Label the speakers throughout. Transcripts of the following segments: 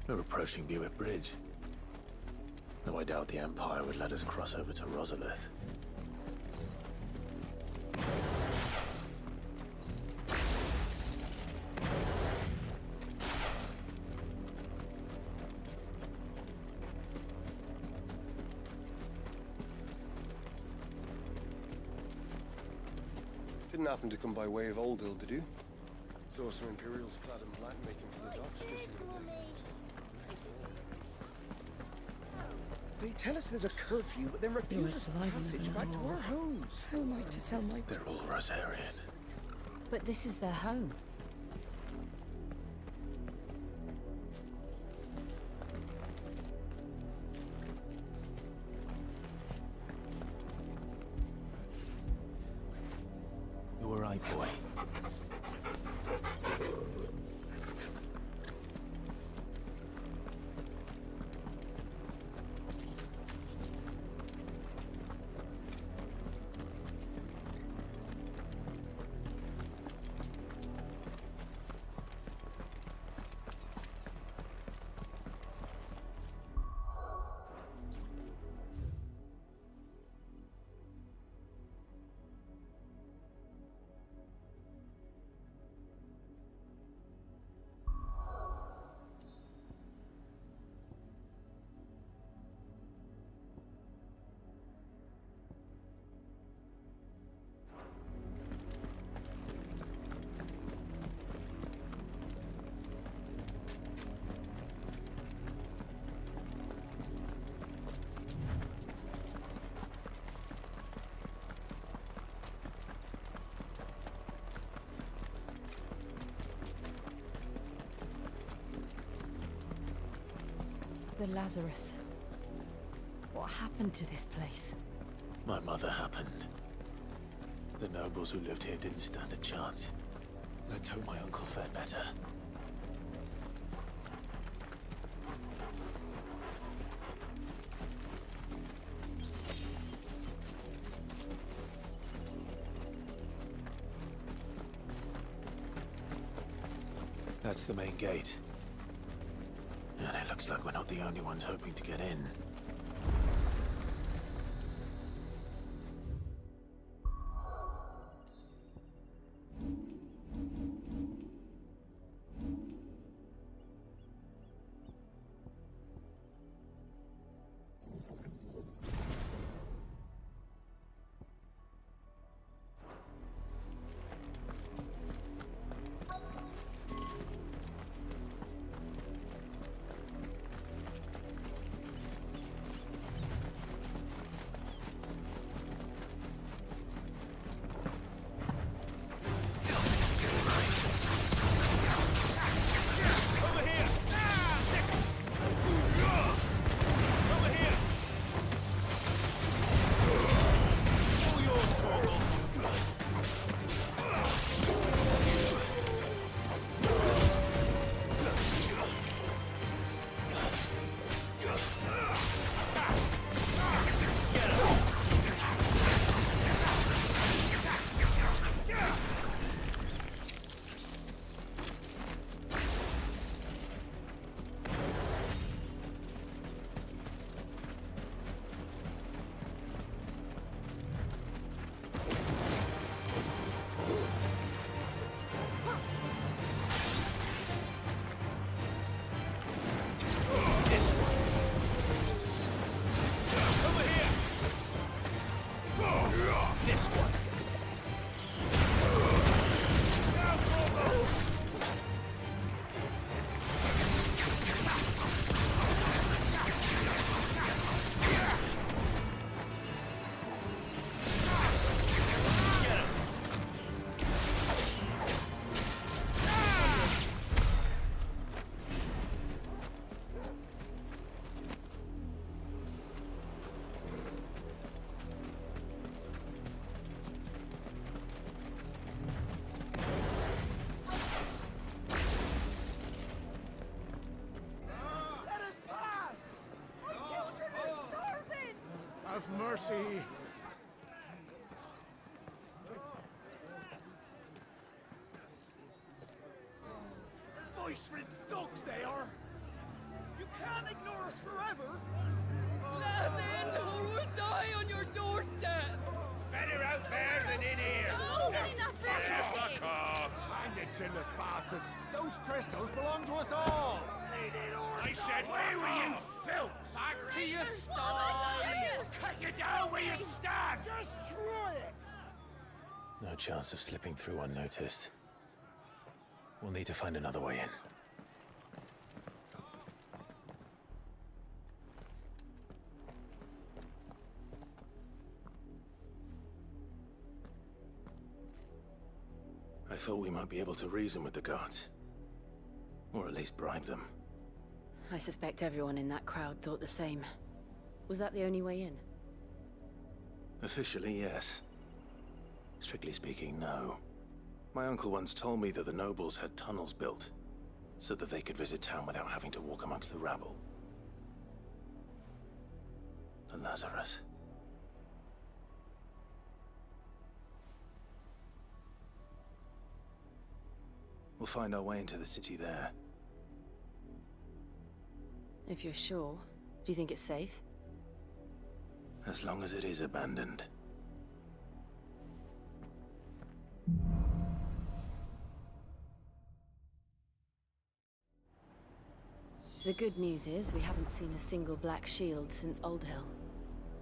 Speaker 1: We're approaching Buick Bridge. Though I doubt the Empire would let us cross over to Rosalith.
Speaker 2: Didn't happen to come by way of Oldhill, did you? Saw some Imperials clad in black making for the docks just the other day. They tell us there's a curfew, but then refuse us passage back to our homes.
Speaker 3: How am I to sell my...
Speaker 1: They're all Rosarian.
Speaker 4: But this is their home.
Speaker 1: You were right, boy.
Speaker 4: The Lazarus. What happened to this place?
Speaker 1: My mother happened. The nobles who lived here didn't stand a chance. Let's hope my uncle fared better. That's the main gate. And it looks like we're not the only ones hoping to get in.
Speaker 5: Have mercy.
Speaker 6: Voice for its dogs, they are!
Speaker 5: You can't ignore us forever!
Speaker 3: Let us in, or we'll die on your doorstep!
Speaker 5: Better out there than in here!
Speaker 3: Oh, get enough
Speaker 5: Fuck off! Find the chinless bastards! Those crystals belong to us all! I said, where were you, filth? Back to your style! Cut you down where you stand! Just try it!
Speaker 1: No chance of slipping through unnoticed. We'll need to find another way in. I thought we might be able to reason with the guards. Or at least bribe them.
Speaker 4: I suspect everyone in that crowd thought the same. Was that the only way in?
Speaker 1: Officially, yes. Strictly speaking, no. My uncle once told me that the nobles had tunnels built, so that they could visit town without having to walk amongst the rabble. The Lazarus. We'll find our way into the city there.
Speaker 4: If you're sure, do you think it's safe?
Speaker 1: As long as it is abandoned.
Speaker 4: The good news is we haven't seen a single black shield since Old Hill.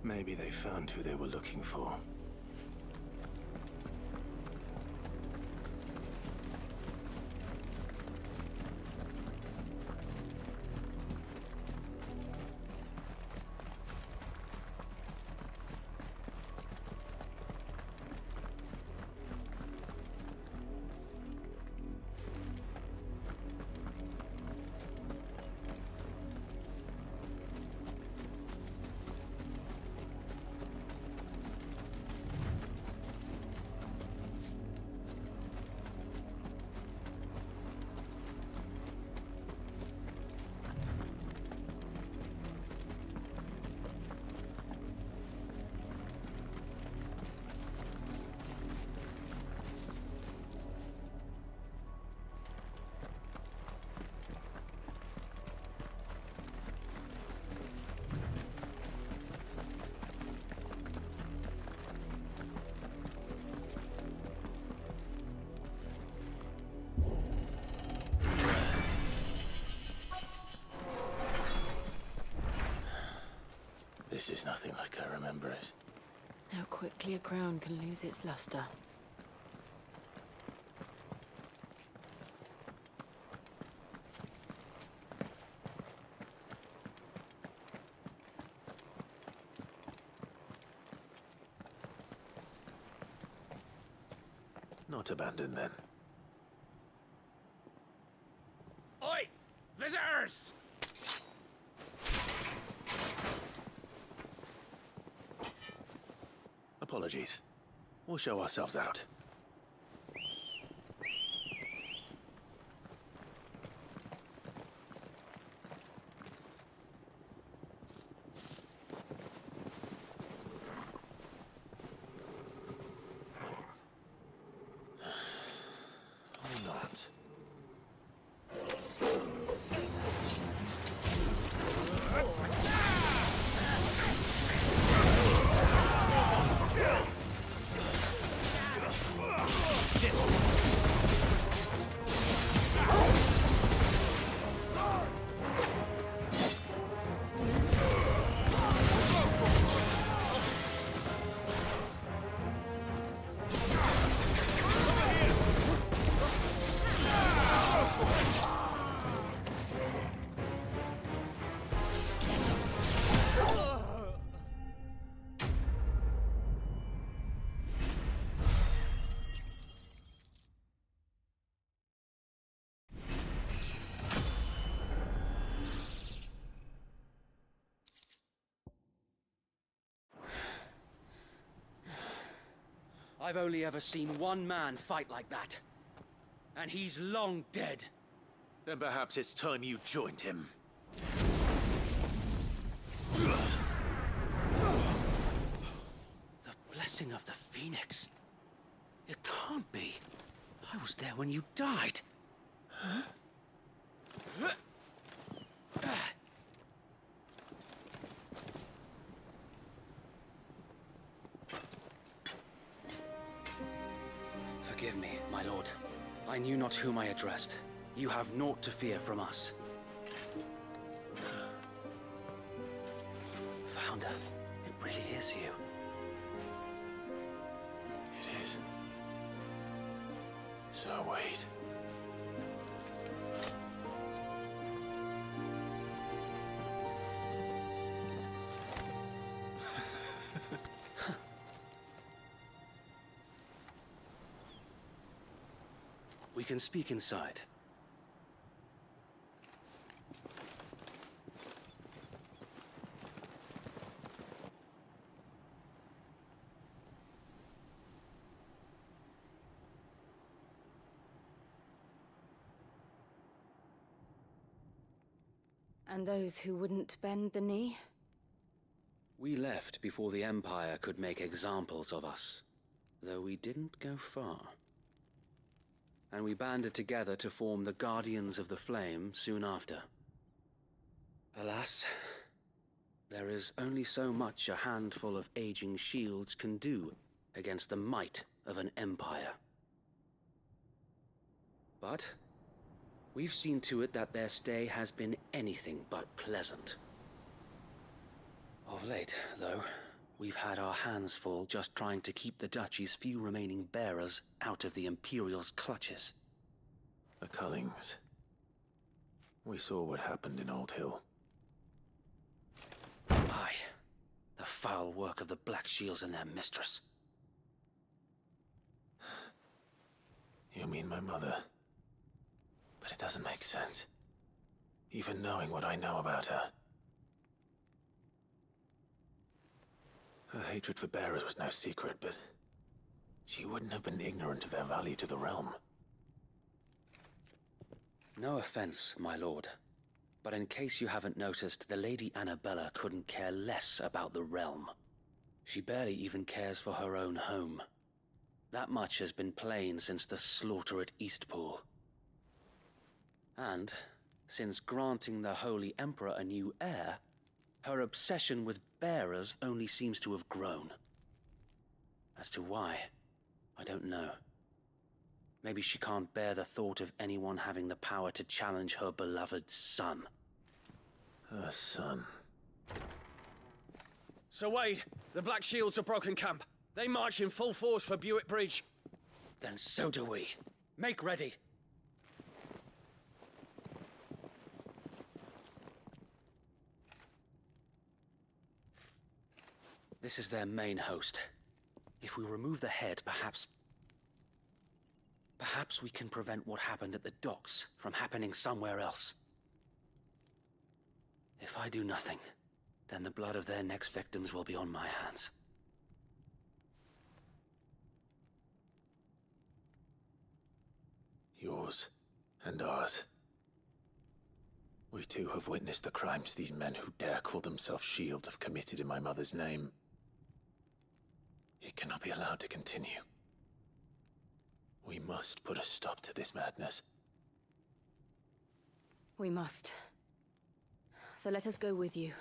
Speaker 1: Maybe they found who they were looking for. This is nothing like I remember it.
Speaker 4: How quickly a crown can lose its luster.
Speaker 1: Not abandoned, then.
Speaker 5: Oi! Visitors!
Speaker 1: Apologies. We'll show ourselves out. Or not.
Speaker 6: I've only ever seen one man fight like that. And he's long dead.
Speaker 1: Then perhaps it's time you joined him.
Speaker 6: The blessing of the Phoenix. It can't be. I was there when you died. I knew not whom I addressed. You have naught to fear from us. Founder, it really is you.
Speaker 1: It is. So wait.
Speaker 6: We can speak inside.
Speaker 4: And those who wouldn't bend the knee?
Speaker 6: We left before the Empire could make examples of us, though we didn't go far. And we banded together to form the Guardians of the Flame soon after. Alas, there is only so much a handful of aging shields can do against the might of an empire. But we've seen to it that their stay has been anything but pleasant. Of late, though, we've had our hands full just trying to keep the Duchy's few remaining bearers out of the Imperial's clutches.
Speaker 1: The Cullings. We saw what happened in Old Hill.
Speaker 6: Aye, the foul work of the Black Shields and their mistress.
Speaker 1: You mean my mother? But it doesn't make sense. Even knowing what I know about her. Her hatred for bearers was no secret, but she wouldn't have been ignorant of their value to the realm.
Speaker 6: No offense, my lord, but in case you haven't noticed, the Lady Annabella couldn't care less about the realm. She barely even cares for her own home. That much has been plain since the slaughter at Eastpool. And, since granting the Holy Emperor a new heir, her obsession with bearers only seems to have grown. As to why, I don't know. Maybe she can't bear the thought of anyone having the power to challenge her beloved son.
Speaker 1: Her son.
Speaker 7: Sir Wade, the Black Shields have broken camp. They march in full force for Buick Bridge.
Speaker 6: Then so do we.
Speaker 7: Make ready.
Speaker 6: This is their main host. If we remove the head, perhaps we can prevent what happened at the docks from happening somewhere else. If I do nothing, then the blood of their next victims will be on my hands.
Speaker 1: Yours and ours. We too have witnessed the crimes these men who dare call themselves shields have committed in my mother's name. It cannot be allowed to continue. We must put a stop to this madness.
Speaker 4: We must. So let us go with you.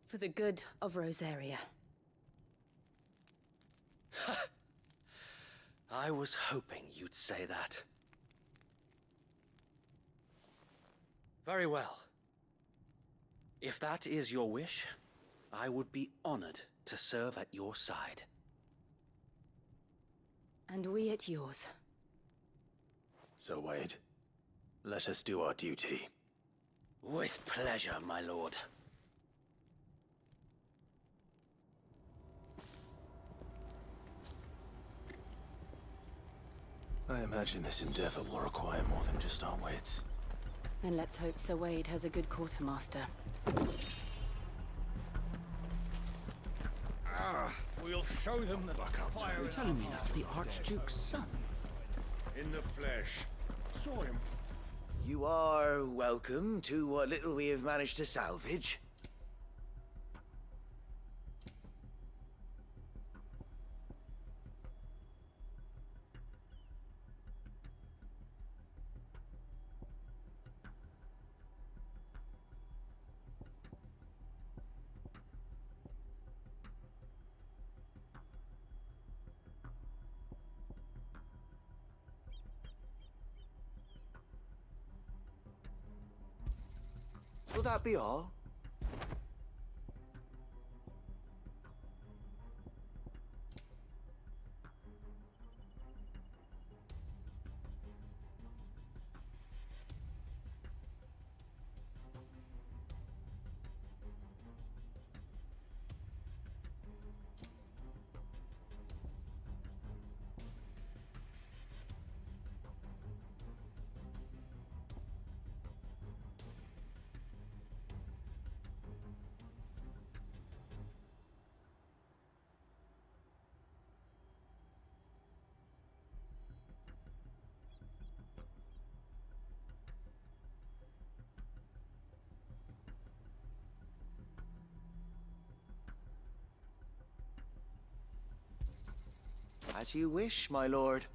Speaker 4: For the good of Rosaria.
Speaker 6: I was hoping you'd say that. Very well. If that is your wish, I would be honored to serve at your side.
Speaker 4: And we at yours.
Speaker 1: So, Wade, let us do our duty.
Speaker 6: With pleasure, my lord.
Speaker 1: I imagine this endeavor will require more than just our wits.
Speaker 4: Then let's hope Sir Wade has a good quartermaster.
Speaker 5: We'll show them the fire.
Speaker 8: You're telling me that's the Archduke's son?
Speaker 5: In the flesh. Saw him.
Speaker 9: You are welcome to what little we have managed to salvage. that be all? As you wish, my lord.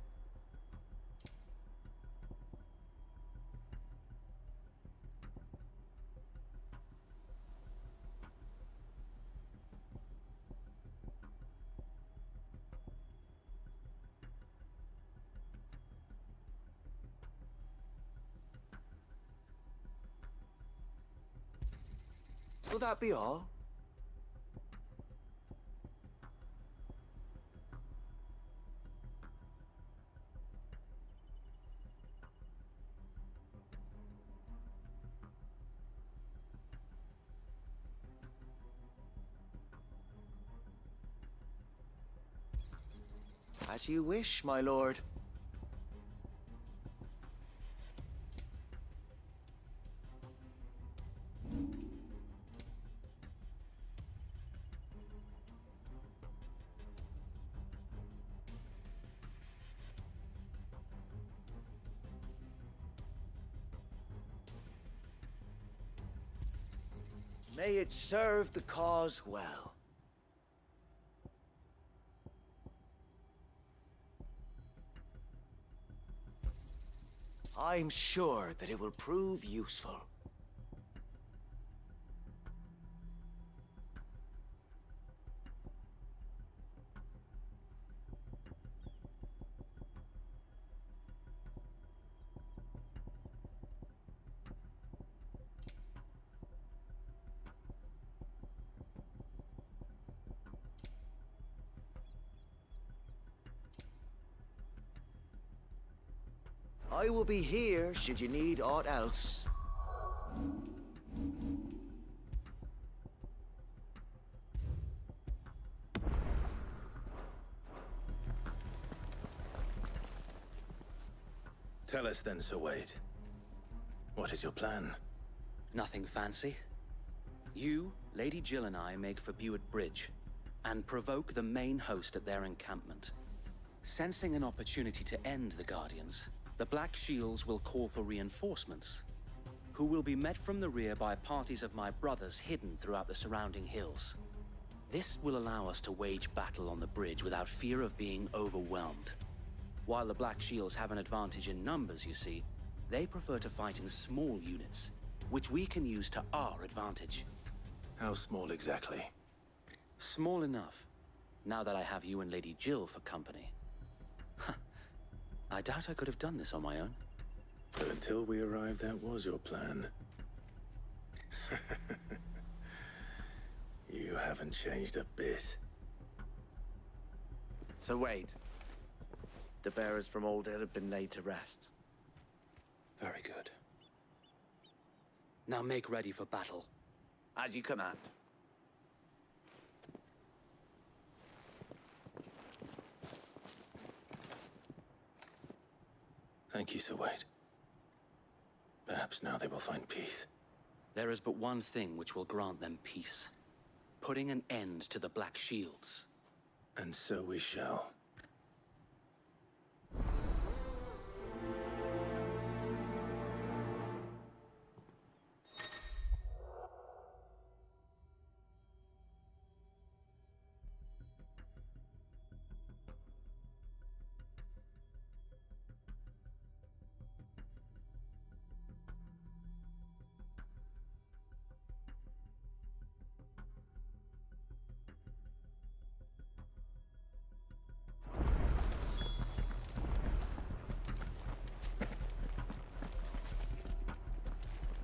Speaker 9: Will that be all? As you wish, my lord. May it serve the cause well. I'm sure that it will prove useful. I will be here should you need aught else.
Speaker 1: Tell us then, Sir Wade. What is your plan?
Speaker 6: Nothing fancy. You, Lady Jill and I make for Buett Bridge, and provoke the main host at their encampment. Sensing an opportunity to end the Guardians, the Black Shields will call for reinforcements, who will be met from the rear by parties of my brothers hidden throughout the surrounding hills. This will allow us to wage battle on the bridge without fear of being overwhelmed. While the Black Shields have an advantage in numbers, you see, they prefer to fight in small units, which we can use to our advantage.
Speaker 1: How small exactly?
Speaker 6: Small enough, now that I have you and Lady Jill for company. I doubt I could have done this on my own.
Speaker 1: But until we arrived, that was your plan. You haven't changed a bit.
Speaker 9: Sir Wade, the bearers from Old Hill have been laid to rest.
Speaker 6: Very good. Now make ready for battle.
Speaker 9: As you command.
Speaker 1: Thank you, Sir Wade. Perhaps now they will find peace.
Speaker 6: There is but one thing which will grant them peace. Putting an end to the Black Shields.
Speaker 1: And so we shall.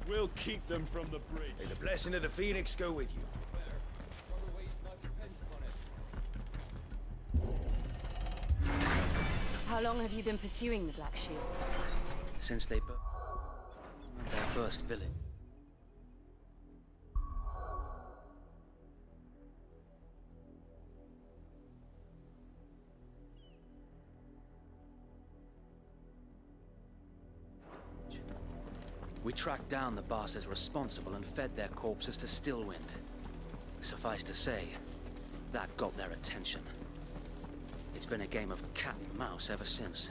Speaker 7: We'll keep them from the bridge.
Speaker 9: May the blessing of the Phoenix go with you.
Speaker 4: How long have you been pursuing the Black Shields?
Speaker 6: Since they burned their first village. We tracked down the bastards responsible and fed their corpses to Stillwind. Suffice to say, that got their attention. It's been a game of cat and mouse ever since.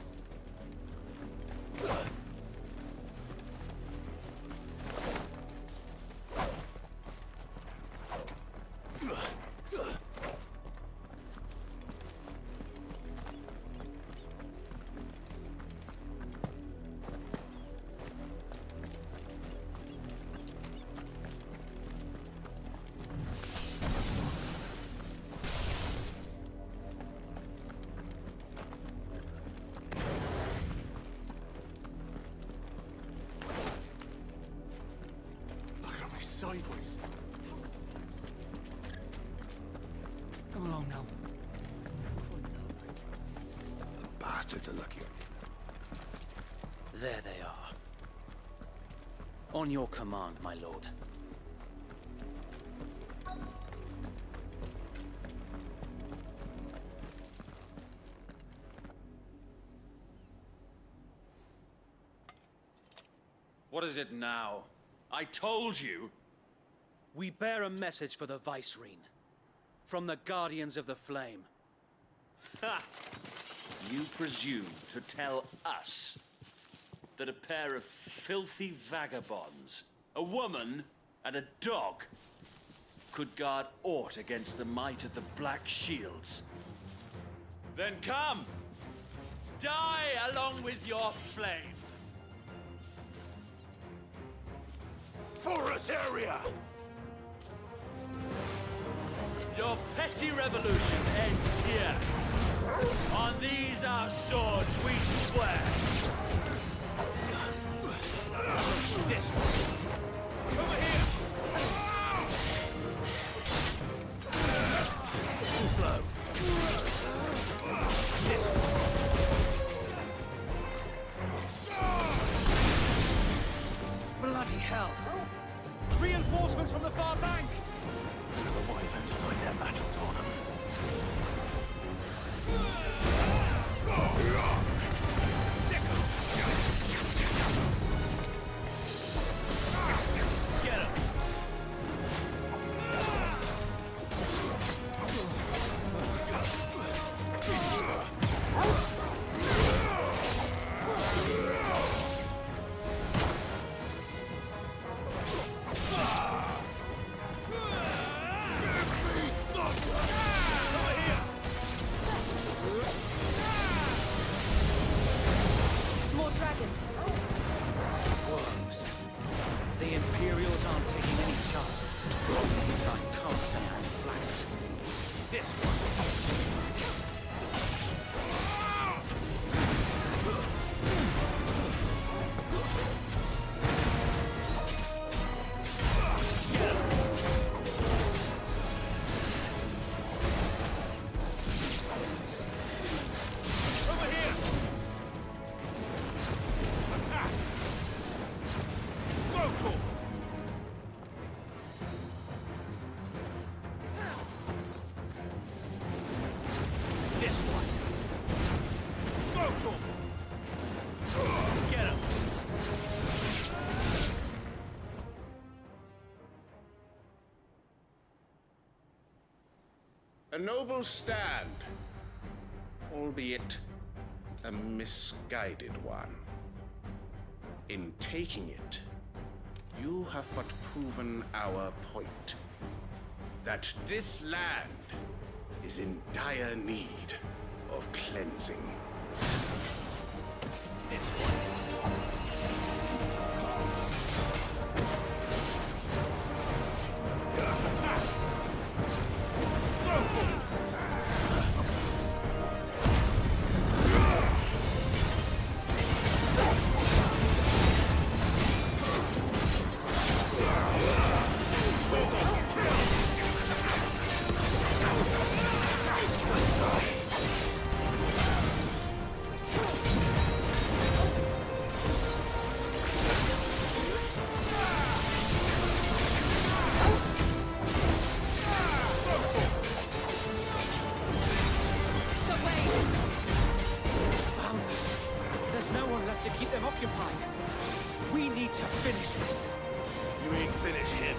Speaker 5: Sideways.
Speaker 8: Come along now.
Speaker 2: The bastards are lucky.
Speaker 6: There they are. On your command, my lord.
Speaker 7: What is it now? I told you!
Speaker 6: We bear a message for the Vicereine. From the Guardians of the Flame.
Speaker 10: Ha! You presume to tell us that a pair of filthy vagabonds, a woman and a dog, could guard aught against the might of the Black Shields? Then come! Die along with your flame!
Speaker 5: For us area!
Speaker 10: Your petty revolution ends here. On these our swords we swear.
Speaker 5: This one. Over here! Too slow. This one.
Speaker 6: Bloody hell! Reinforcements from the far bank!
Speaker 1: Another wyvern to fight their battles for them.
Speaker 5: Get him!
Speaker 4: More dragons.
Speaker 6: The Imperials aren't taking any chances. I can't say I'm flattered.
Speaker 5: This one. Over here! Attack! Local! This one. Local! Get him!
Speaker 11: A noble stand, albeit a misguided one. In taking it, you have but proven our point. That this land is in dire need of cleansing.
Speaker 5: This one. Attack! Local!
Speaker 7: occupied. We need to finish this.
Speaker 1: You mean finish him?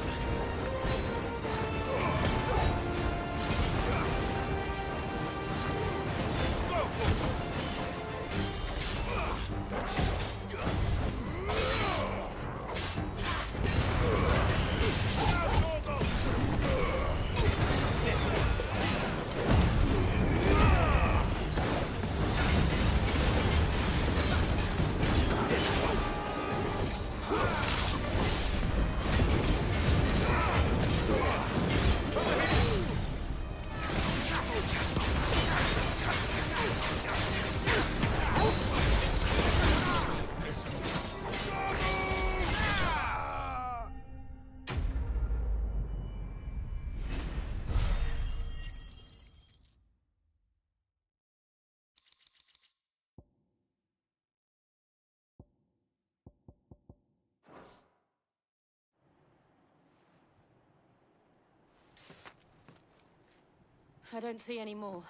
Speaker 4: I don't see any more.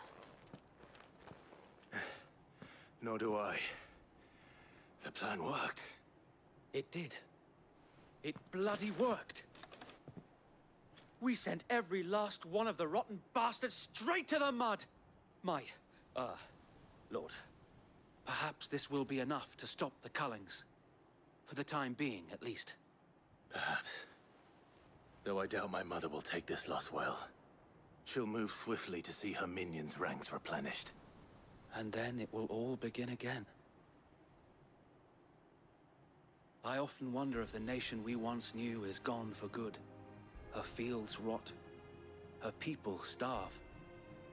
Speaker 1: Nor do I. The plan worked.
Speaker 7: It did. It bloody worked. We sent every last one of the rotten bastards straight to the mud! Lord. Perhaps this will be enough to stop the Cullings. For the time being, at least.
Speaker 1: Perhaps. Though I doubt my mother will take this loss well. She'll move swiftly to see her minions' ranks replenished.
Speaker 7: And then it will all begin again. I often wonder if the nation we once knew is gone for good. Her fields rot. Her people starve.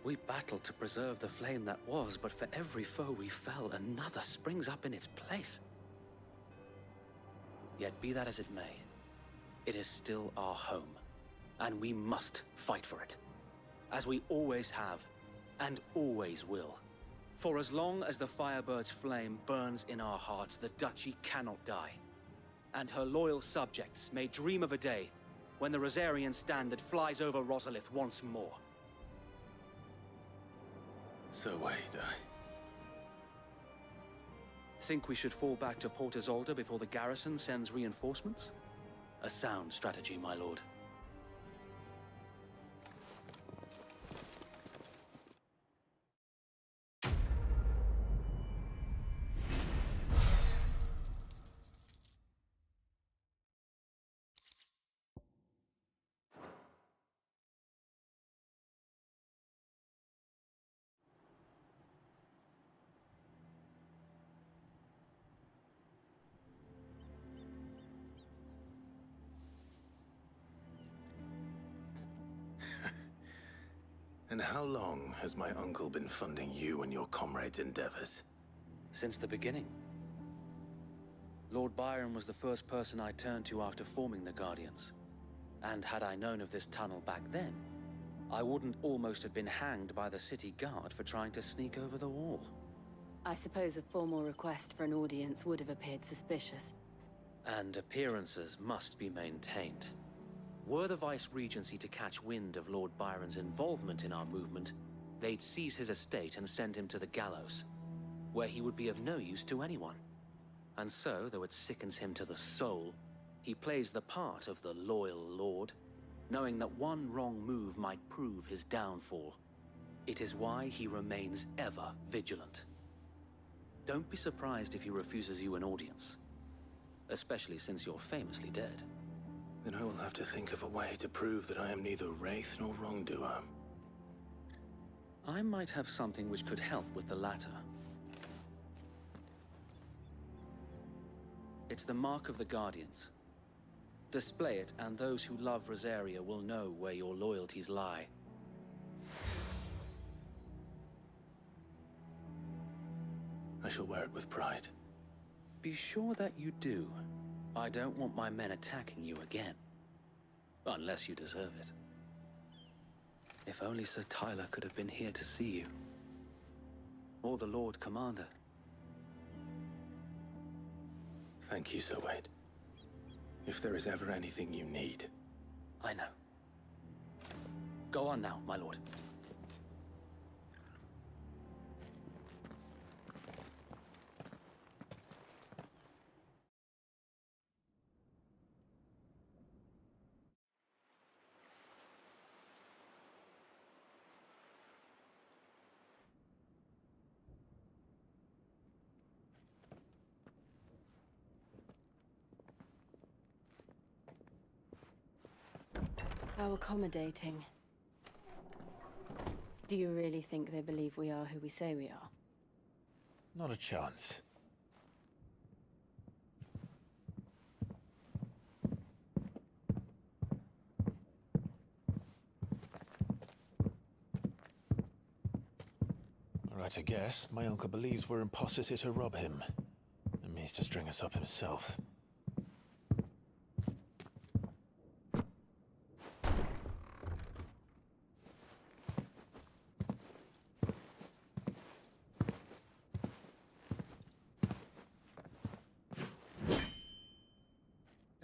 Speaker 7: We battled to preserve the flame that was, but for every foe we fell, another springs up in its place. Yet be that as it may, it is still our home, and we must fight for it. As we always have, and always will. For as long as the Firebird's flame burns in our hearts, the Duchy cannot die. And her loyal subjects may dream of a day when the Rosarian standard flies over Rosalith once more.
Speaker 1: So wait,
Speaker 7: Think we should fall back to Port Isolde before the garrison sends reinforcements? A sound strategy, my lord.
Speaker 1: And how long has my uncle been funding you and your comrades' endeavors?
Speaker 7: Since the beginning. Lord Byron was the first person I turned to after forming the Guardians. And had I known of this tunnel back then, I wouldn't almost have been hanged by the city guard for trying to sneak over the wall.
Speaker 4: I suppose a formal request for an audience would have appeared suspicious.
Speaker 7: And appearances must be maintained. Were the Vice-Regency to catch wind of Lord Byron's involvement in our movement, they'd seize his estate and send him to the gallows, where he would be of no use to anyone. And so, though it sickens him to the soul, he plays the part of the loyal lord, knowing that one wrong move might prove his downfall. It is why he remains ever vigilant. Don't be surprised if he refuses you an audience, especially since you're famously dead.
Speaker 1: Then I will have to think of a way to prove that I am neither wraith nor wrongdoer.
Speaker 7: I might have something which could help with the latter. It's the mark of the Guardians. Display it, and those who love Rosaria will know where your loyalties lie.
Speaker 1: I shall wear it with pride.
Speaker 7: Be sure that you do. I don't want my men attacking you again. Unless you deserve it. If only Sir Tyler could have been here to see you. Or the Lord Commander.
Speaker 1: Thank you, Sir Wade. If there is ever anything you need.
Speaker 7: I know. Go on now, my lord.
Speaker 4: How accommodating. Do you really think they believe we are who we say we are?
Speaker 1: Not a chance. Right, I guess. My uncle believes we're imposters here to rob him. And means to string us up himself.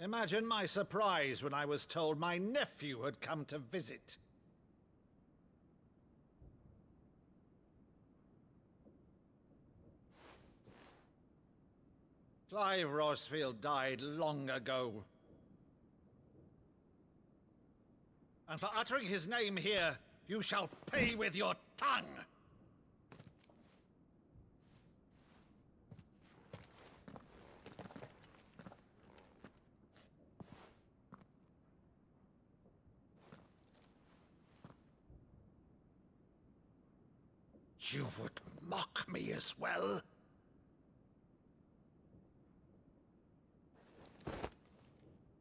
Speaker 5: Imagine my surprise when I was told my nephew had come to visit. Clive Rosfield died long ago. And for uttering his name here, you shall pay with your tongue! You would mock me as well?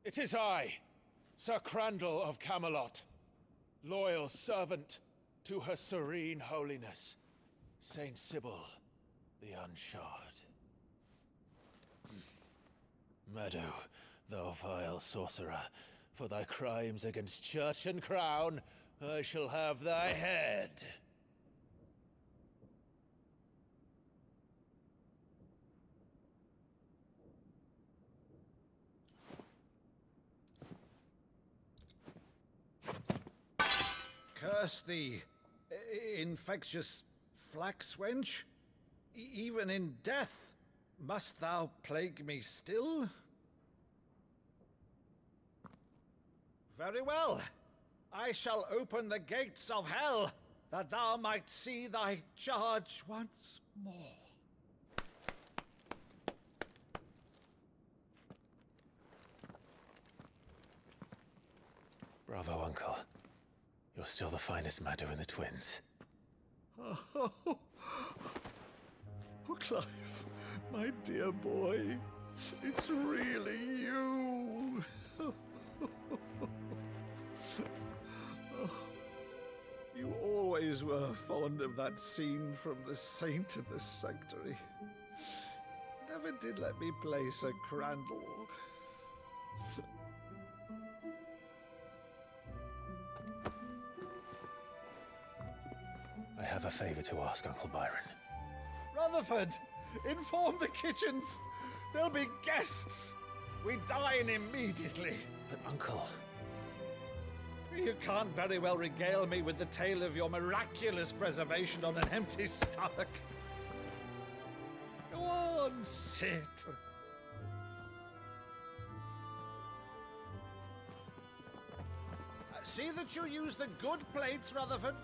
Speaker 12: It is I, Sir Crandall of Camelot, loyal servant to Her Serene Holiness, Saint Sybil the Unshod. Meadow, thou vile sorcerer, for thy crimes against church and crown, I shall have thy head.
Speaker 5: Curse thee, infectious flax wench. Even in death, must thou plague me still? Very well. I shall open the gates of hell, that thou might see thy charge once more.
Speaker 1: Bravo, Uncle. You're still the finest Maddo in the twins.
Speaker 5: Oh, Clive, my dear boy, it's really you. You always were fond of that scene from The Saint in the Sanctuary. Never did let me play Sir Crandall.
Speaker 1: I have a favor to ask, Uncle Byron.
Speaker 5: Rutherford, inform the kitchens. There'll be guests. We dine immediately.
Speaker 1: But, Uncle...
Speaker 5: You can't very well regale me with the tale of your miraculous preservation on an empty stomach. Go on, sit. See that you use the good plates, Rutherford.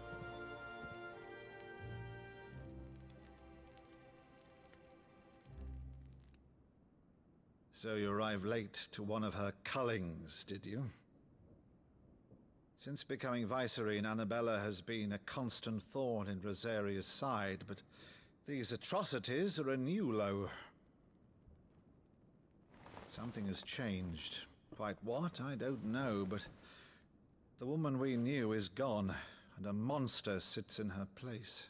Speaker 5: So you arrived late to one of her cullings, did you? Since becoming Vicereine, Annabella has been a constant thorn in Rosaria's side, but these atrocities are a new low. Something has changed. Quite what, I don't know, but the woman we knew is gone, and a monster sits in her place.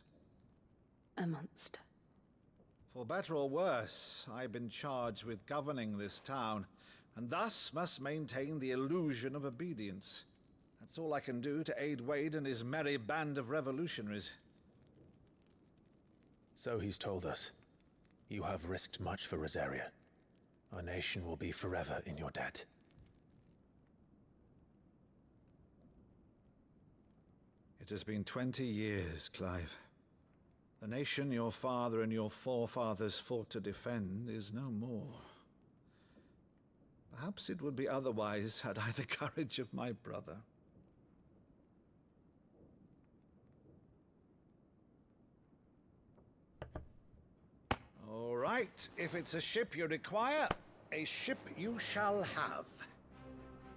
Speaker 4: A monster?
Speaker 5: For better or worse, I've been charged with governing this town, and thus must maintain the illusion of obedience. That's all I can do to aid Wade and his merry band of revolutionaries.
Speaker 1: So he's told us. You have risked much for Rosaria. Our nation will be forever in your debt.
Speaker 5: It has been 20 years, Clive. The nation your father and your forefathers fought to defend is no more. Perhaps it would be otherwise had I the courage of my brother. All right, if it's a ship you require, a ship you shall have.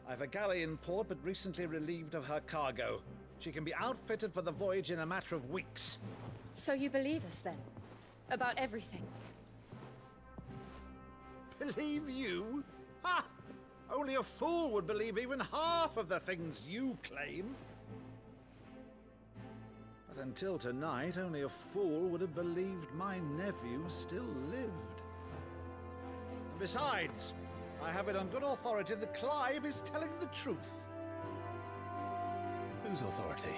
Speaker 13: I've a galley in port, but recently relieved of her cargo. She can be outfitted for the voyage in a matter of weeks.
Speaker 4: So you believe us, then? About everything?
Speaker 13: Believe you? Ha! Only a fool would believe even half of the things you claim. But until tonight, only a fool would have believed my nephew still lived. And besides, I have it on good authority that Clive is telling the truth.
Speaker 12: Whose authority?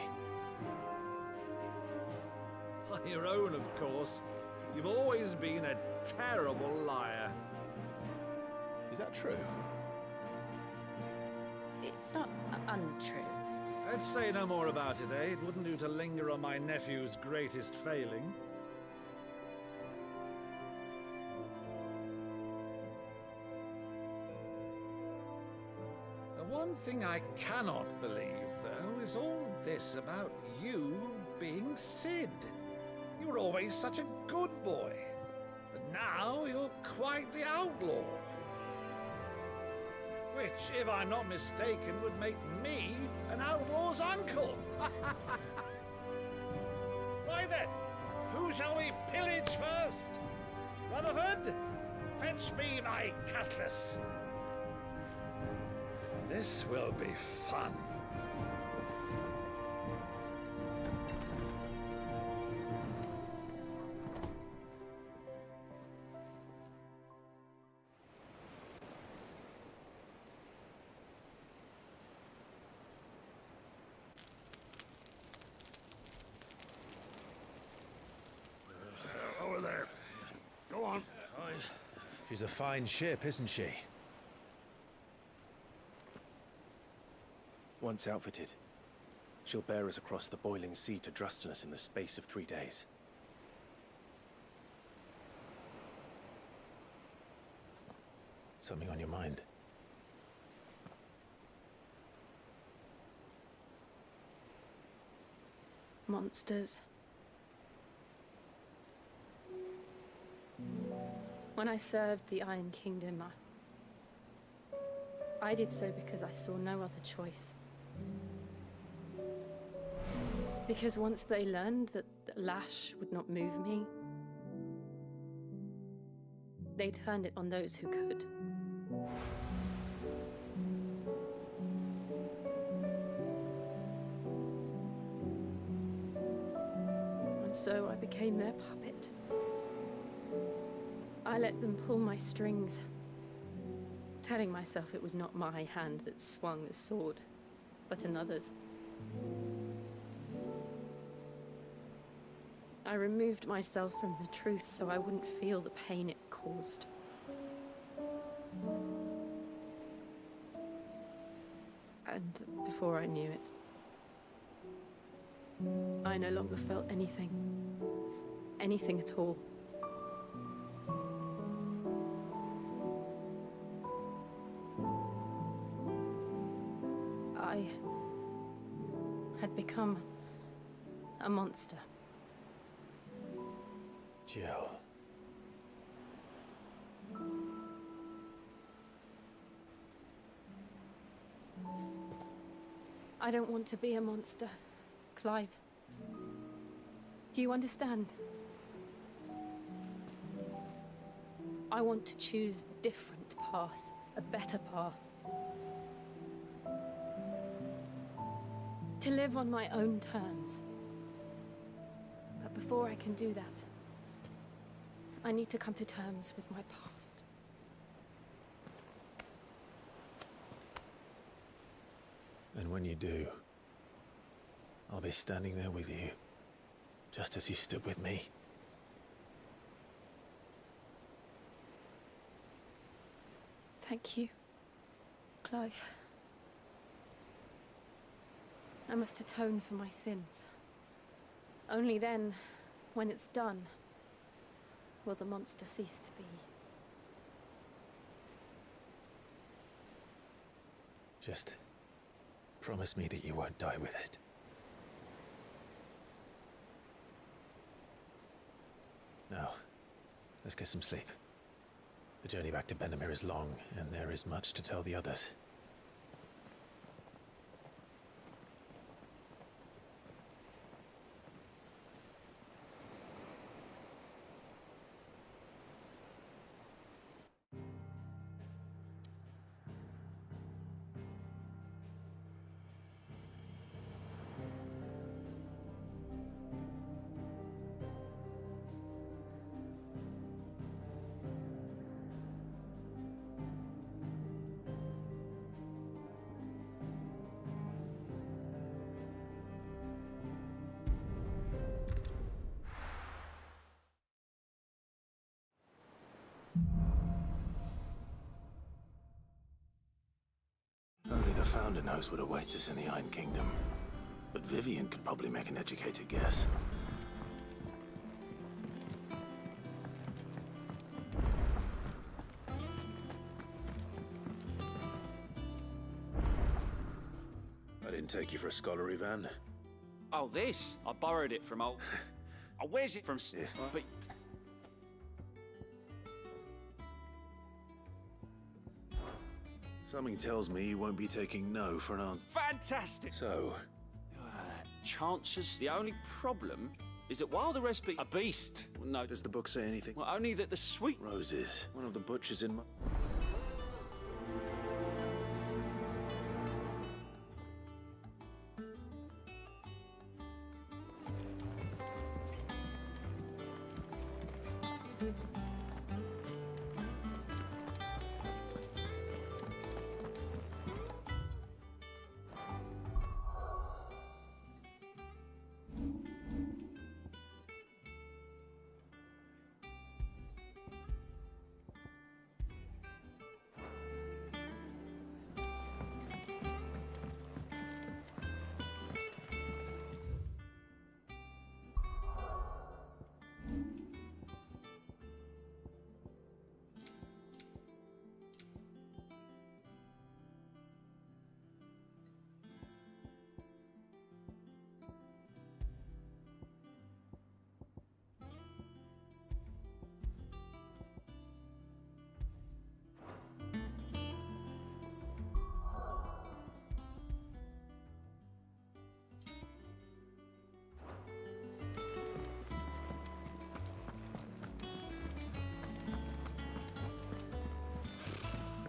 Speaker 13: Your own, of course. You've always been a terrible liar.
Speaker 12: Is that true?
Speaker 4: It's not untrue.
Speaker 13: Let's say no more about it, eh? It wouldn't do to linger on my nephew's greatest failing. The one thing I cannot believe, though, is all this about you being Sid. You were always such a good boy, but now you're quite the outlaw. Which, if I'm not mistaken, would make me an outlaw's uncle. Why then, who shall we pillage first? Rutherford, fetch me my cutlass. This will be fun.
Speaker 5: Over there. Go on.
Speaker 12: She's a fine ship, isn't she?
Speaker 1: Once outfitted, she'll bear us across the boiling sea to Drustinus in the space of 3 days.
Speaker 12: Something on your mind?
Speaker 4: Monsters. When I served the Iron Kingdom, I did so because I saw no other choice. Because once they learned that the lash would not move me, they turned it on those who could. And so I became their puppet. I let them pull my strings, telling myself it was not my hand that swung the sword, but another's. I removed myself from the truth so I wouldn't feel the pain it caused. And before I knew it, I no longer felt anything. Anything at all. I had become a monster.
Speaker 12: Jill.
Speaker 4: I don't want to be a monster, Clive. Do you understand? I want to choose a different path, a better path. To live on my own terms. But before I can do that, I need to come to terms with my past.
Speaker 12: And when you do, I'll be standing there with you, just as you stood with me.
Speaker 4: Thank you, Clive. I must atone for my sins. Only then, when it's done, will the monster cease to be.
Speaker 12: Just promise me that you won't die with it. Now, let's get some sleep. The journey back to Benamir is long, and there is much to tell the others.
Speaker 1: Founder knows what awaits us in the Iron Kingdom, but Vivian could probably make an educated guess. I didn't take you for a scholar, Ivan.
Speaker 10: Oh, this? I borrowed it from old... Oh, where's it from? But...
Speaker 1: Something tells me you won't be taking no for an answer.
Speaker 10: Fantastic!
Speaker 1: So,
Speaker 10: chances. The only problem is that while the recipe... A beast! No.
Speaker 1: does the book say anything?
Speaker 10: Well, only that the sweet...
Speaker 1: Roses. One of the butchers in my...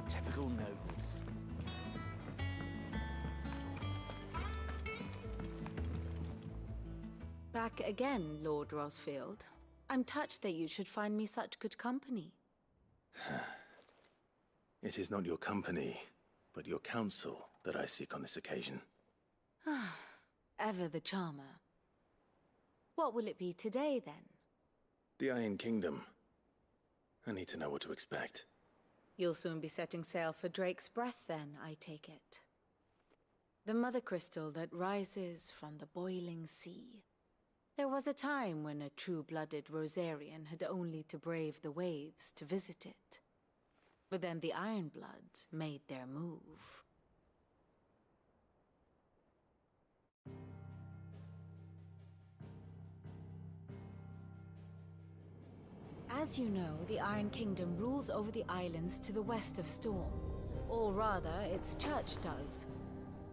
Speaker 9: Typical nobles.
Speaker 14: Back again, Lord Rosfield. I'm touched that you should find me such good company.
Speaker 1: It is not your company, but your counsel that I seek on this occasion.
Speaker 14: Ever the charmer. What will it be today, then?
Speaker 1: The Iron Kingdom. I need to know what to expect.
Speaker 14: You'll soon be setting sail for Drake's Breath, then, I take it. The mother crystal that rises from the boiling sea. There was a time when a true-blooded Rosarian had only to brave the waves to visit it. But then the Ironblood made their move. As you know, the Iron Kingdom rules over the islands to the west of Storm. Or rather, its church does.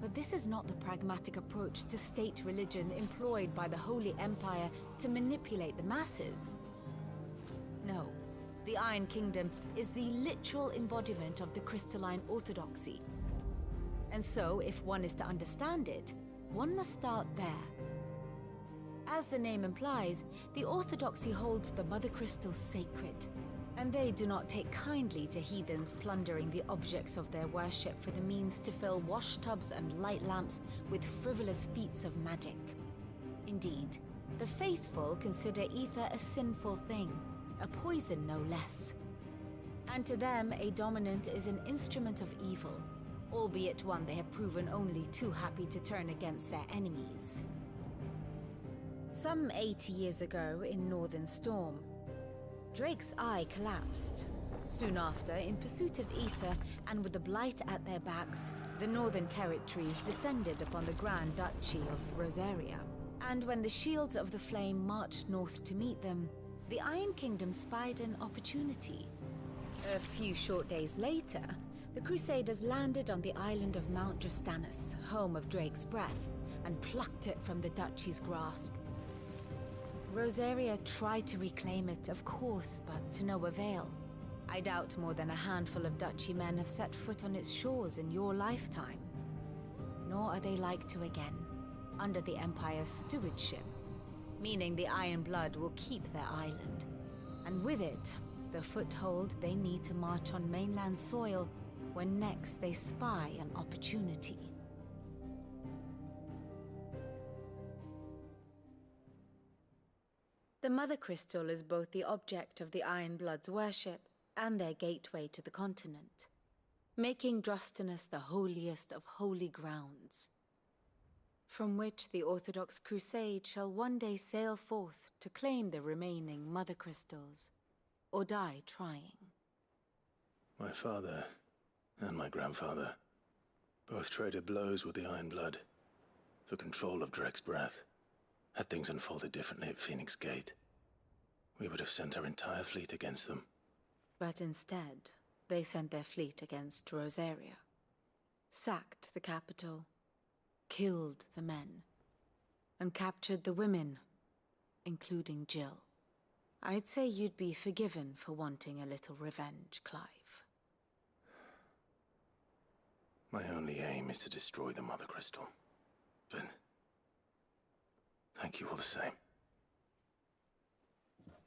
Speaker 14: But this is not the pragmatic approach to state religion employed by the Holy Empire to manipulate the masses. No, the Iron Kingdom is the literal embodiment of the crystalline orthodoxy. And so, if one is to understand it, one must start there. As the name implies, the Orthodoxy holds the Mother Crystal sacred, and they do not take kindly to heathens plundering the objects of their worship for the means to fill washtubs and light lamps with frivolous feats of magic. Indeed, the faithful consider ether a sinful thing, a poison no less. And to them, a dominant is an instrument of evil, albeit one they have proven only too happy to turn against their enemies. Some 80 years ago in Northern Storm, Drake's eye collapsed. Soon after, in pursuit of ether and with the blight at their backs, the Northern Territories descended upon the Grand Duchy of Rosaria. And when the Shields of the Flame marched north to meet them, the Iron Kingdom spied an opportunity. A few short days later, the Crusaders landed on the island of Mount Justanus, home of Drake's Breath, and plucked it from the Duchy's grasp. Rosaria tried to reclaim it, of course, but to no avail. I doubt more than a handful of Duchy men have set foot on its shores in your lifetime. Nor are they like to again, under the Empire's stewardship, meaning the Iron Blood will keep their island, and with it, the foothold they need to march on mainland soil when next they spy an opportunity. The Mother Crystal is both the object of the Iron Blood's worship and their gateway to the continent. making Drostanus the holiest of holy grounds, from which the Orthodox Crusade shall one day sail forth to claim the remaining Mother Crystals, or die trying.
Speaker 1: My father and my grandfather both traded blows with the Iron Blood for control of Drek's breath. Had things unfolded differently at Phoenix Gate, we would have sent our entire fleet against them.
Speaker 14: But instead, they sent their fleet against Rosaria, sacked the capital, killed the men, and captured the women, including Jill. I'd say you'd be forgiven for wanting a little revenge, Clive.
Speaker 1: My only aim is to destroy the Mother Crystal. But thank you all the same.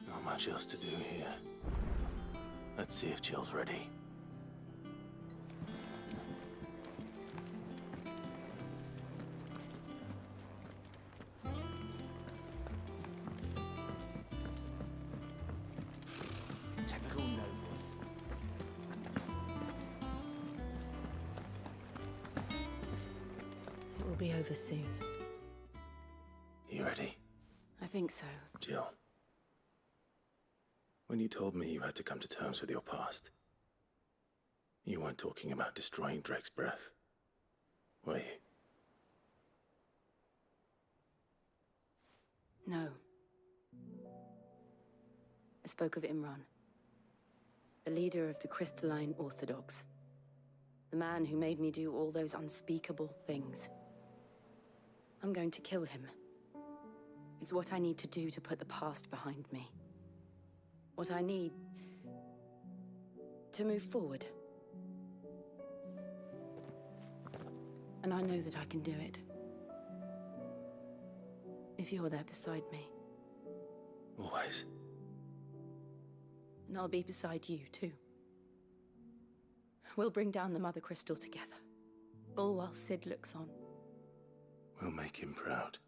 Speaker 1: Not much else to do here. Let's see if Jill's ready.
Speaker 9: Typical nobles.
Speaker 4: It will be over soon.
Speaker 1: You ready?
Speaker 4: I think so.
Speaker 1: Jill. When you told me you had to come to terms with your past, you weren't talking about destroying Drek's breath, were you?
Speaker 4: No. I spoke of Imran, the leader of the Crystalline Orthodox. The man who made me do all those unspeakable things. I'm going to kill him. It's what I need to do to put the past behind me. What I need to move forward. And I know that I can do it. If you're there beside me.
Speaker 1: Always.
Speaker 4: And I'll be beside you, too. We'll bring down the Mother Crystal together. All while Sid looks on.
Speaker 1: We'll make him proud.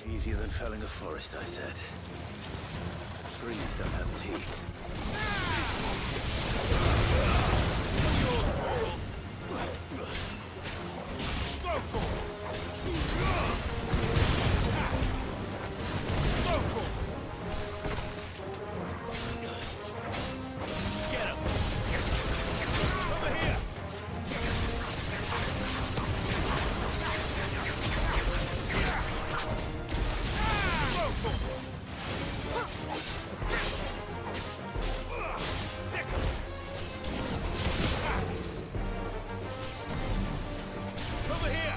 Speaker 1: Easier than felling a forest, I said. Trees don't have teeth.
Speaker 5: Get him! Over here! Over here!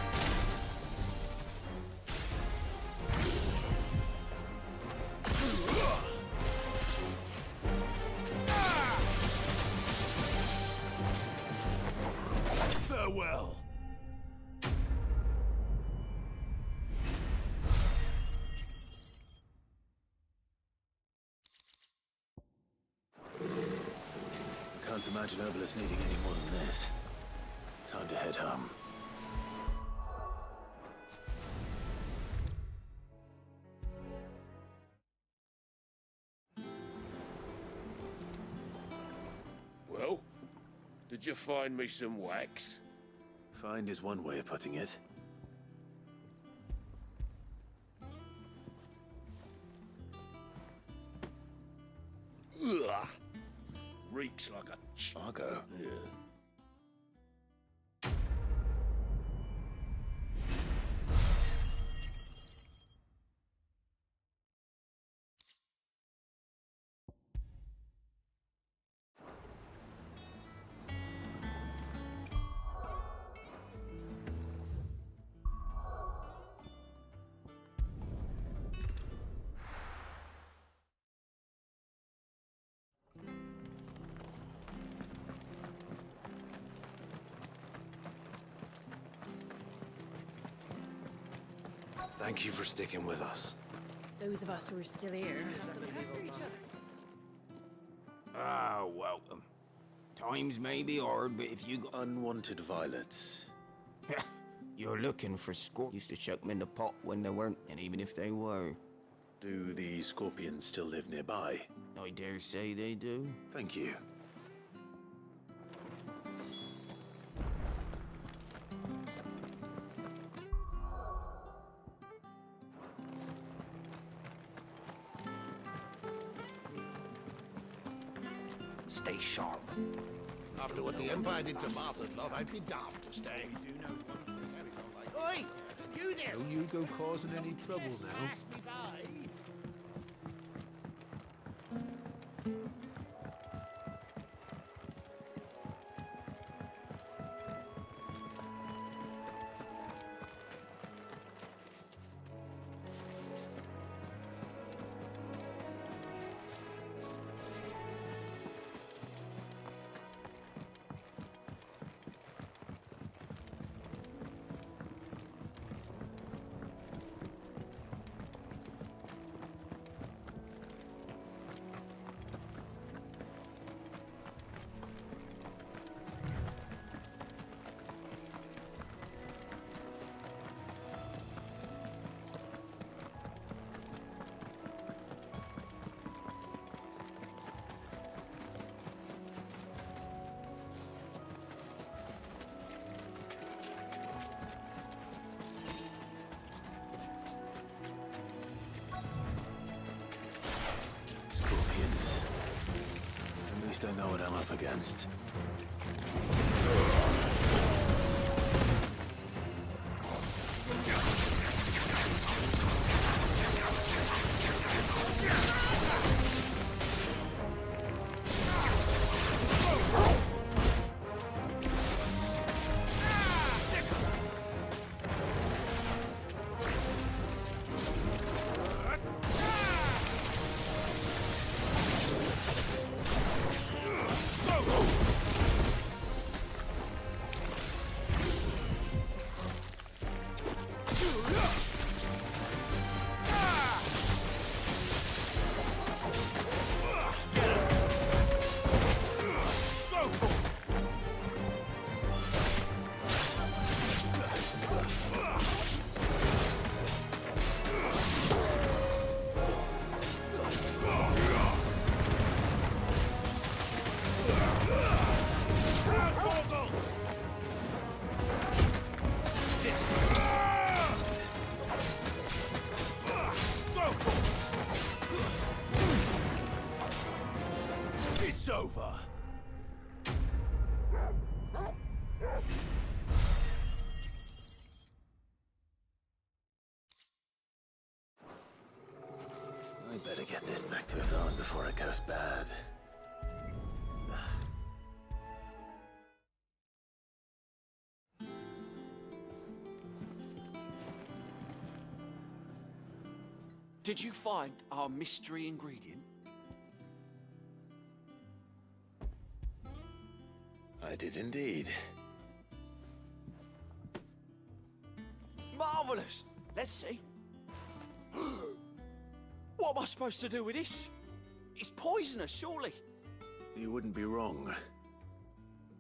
Speaker 5: Farewell.
Speaker 1: Can't imagine Obelisk needing any more than this. Time to head home.
Speaker 11: Well, did you find me some wax?
Speaker 1: Find is one way of putting it.
Speaker 11: Ugh. Reeks like a
Speaker 1: Argo.
Speaker 11: Yeah.
Speaker 12: Thank you for sticking with us.
Speaker 14: Those of us who are still here.
Speaker 15: Ah, welcome. Times may be hard, but if you got
Speaker 1: Unwanted violets.
Speaker 15: you're looking for scorpions, used to chuck them in the pot when they weren't, and even if they were.
Speaker 1: Do the scorpions still live nearby?
Speaker 15: I dare say they do.
Speaker 1: Thank you.
Speaker 5: Stay sharp.
Speaker 12: After what the Empire did to Martha's love, I'd be daft to stay.
Speaker 15: Oi! You there!
Speaker 12: Don't you go causing any trouble now.
Speaker 15: Pass me by.
Speaker 1: Scorpions. At least I know what I'm up against.
Speaker 12: It's over.
Speaker 1: I better get this back to Yvonne before it goes bad.
Speaker 10: Did you find our mystery ingredient?
Speaker 1: I did indeed.
Speaker 10: Marvelous! Let's see. What am I supposed to do with this? It's poisonous, surely.
Speaker 1: You wouldn't be wrong.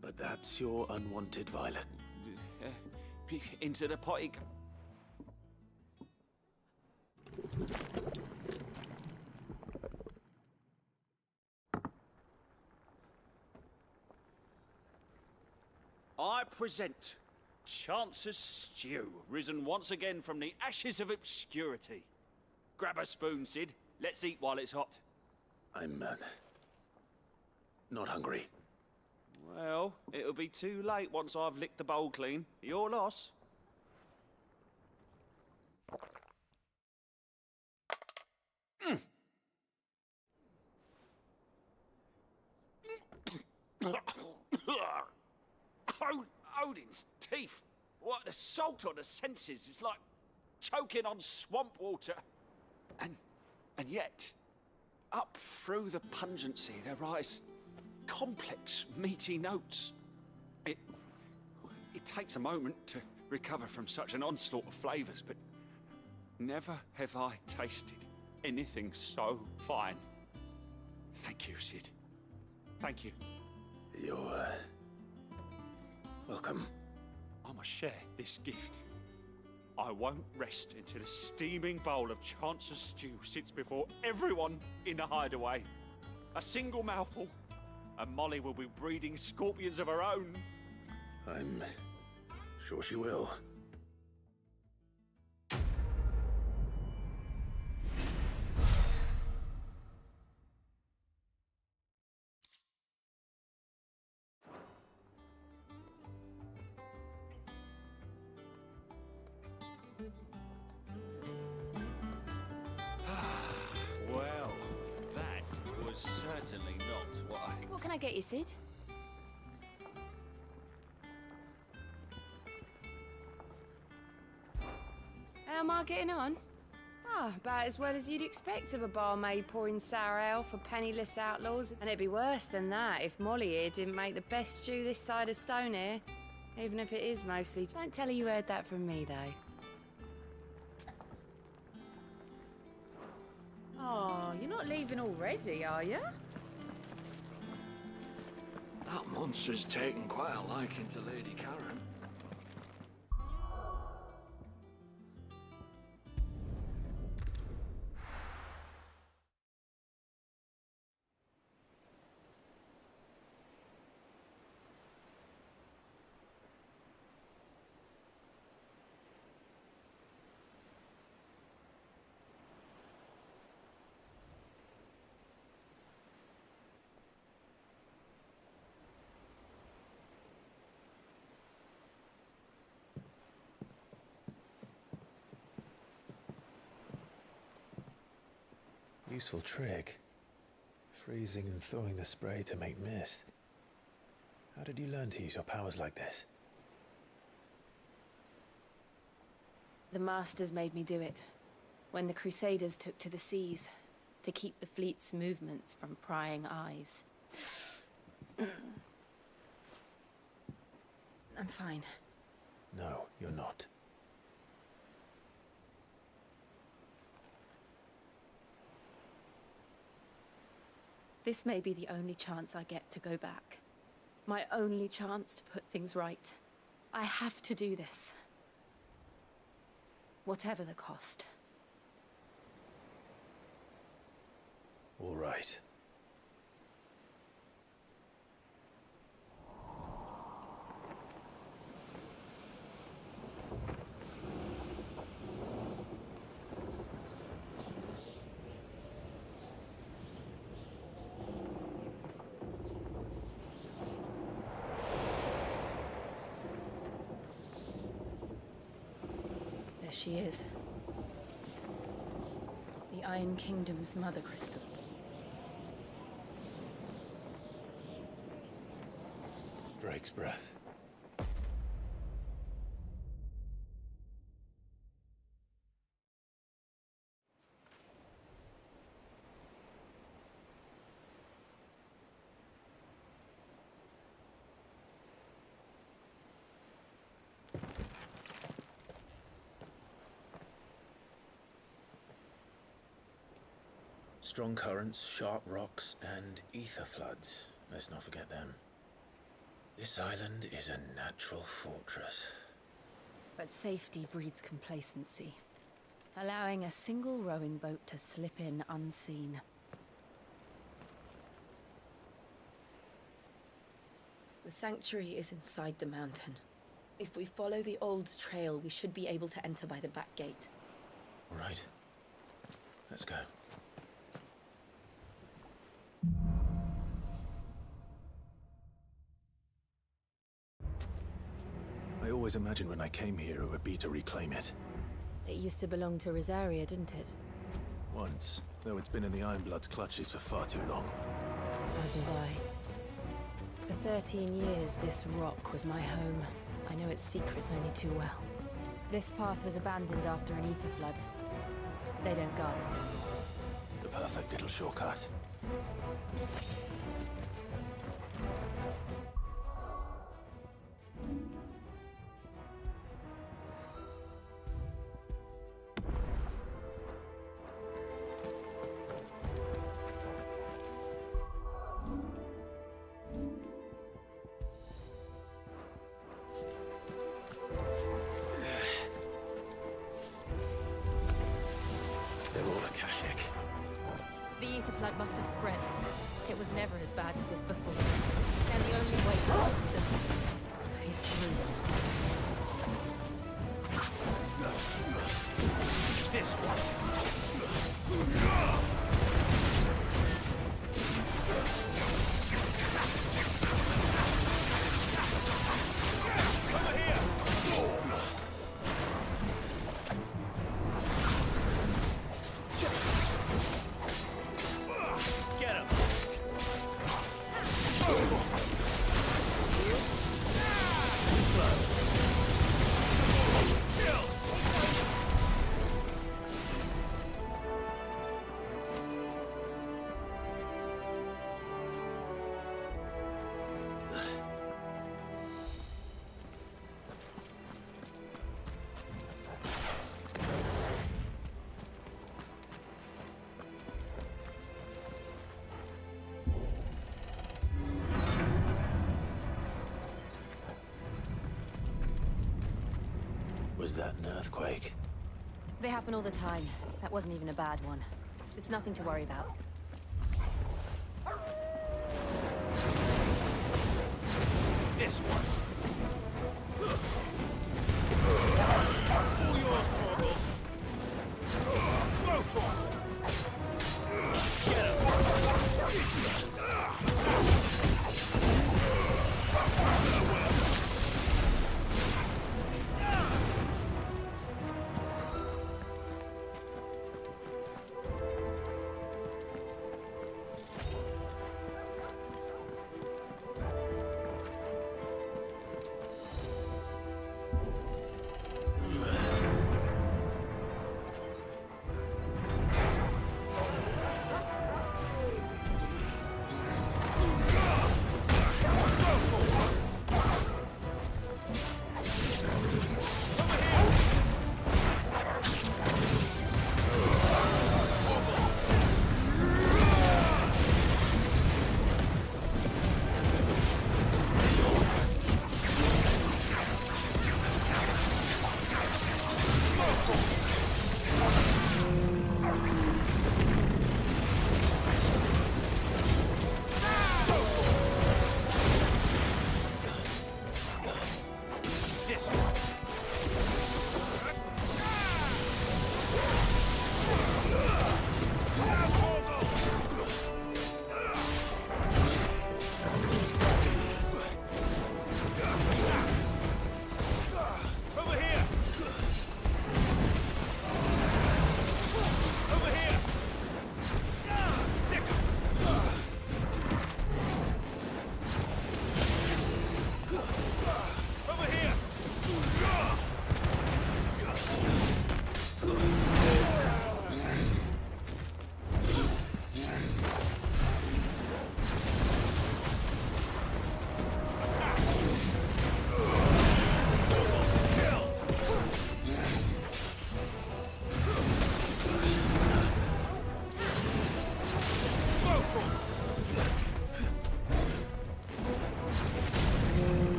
Speaker 1: But that's your unwanted violet.
Speaker 10: Into the pot it I present Chance's Stew, risen once again from the ashes of obscurity. Grab a spoon, Sid. Let's eat while it's hot.
Speaker 1: I'm, not hungry.
Speaker 10: Well, it'll be too late once I've licked the bowl clean. Your loss. Odin's teeth. What the salt on the senses. It's like choking on swamp water. And yet, up through the pungency, there rise complex, meaty notes. It takes a moment to recover from such an onslaught of flavours, but
Speaker 5: Never have I tasted anything so fine. Thank you, Sid. Thank you.
Speaker 1: You're, welcome.
Speaker 5: I must share this gift. I won't rest until a steaming bowl of Chance's stew sits before everyone in the hideaway. A single mouthful, and Molly will be breeding scorpions of her own.
Speaker 1: I'm sure she will.
Speaker 10: Well, that was certainly not what I...
Speaker 4: What can I get you, Sid? How am I getting on? Ah, about as well as you'd expect of a barmaid pouring sour ale for penniless outlaws. And it'd be worse than that if Molly here didn't make the best stew this side of Stone here. Even if it is mostly. Don't tell her you heard that from me, though. Oh, you're not leaving already, are you?
Speaker 16: That monster's taken quite a liking to Lady Karen.
Speaker 1: Useful trick. Freezing and thawing the spray to make mist. How did you learn to use your powers like this?
Speaker 4: The Masters made me do it. When the Crusaders took to the seas, to keep the fleet's movements from prying eyes. I'm fine.
Speaker 1: No, you're not.
Speaker 4: This may be the only chance I get to go back. My only chance to put things right. I have to do this. Whatever the cost.
Speaker 1: All right.
Speaker 4: There she is. The Iron Kingdom's Mother Crystal.
Speaker 1: Drake's breath. Strong currents, sharp rocks, and ether floods. Let's not forget them. This island is a natural fortress.
Speaker 4: But safety breeds complacency. Allowing a single rowing boat to slip in unseen. The sanctuary is inside the mountain. If we follow the old trail, we should be able to enter by the back gate.
Speaker 1: All right. Let's go. I always imagined when I came here it would be to reclaim it.
Speaker 4: It used to belong to Rosaria, didn't it?
Speaker 1: Once, though it's been in the Ironblood's clutches for far too long.
Speaker 4: As was I. For 13 years, this rock was my home. I know its secrets only too well. This path was abandoned after an ether flood. They don't guard it.
Speaker 1: The perfect little shortcut.
Speaker 4: flood must have spread. It was never as bad as this before. And the only way past them is through them.
Speaker 5: This one. Over here! Get him!
Speaker 1: Was that an earthquake?
Speaker 4: They happen all the time. That wasn't even a bad one. It's nothing to worry about.
Speaker 5: This one. All yours, Torgal. Go, Torgal. Get him.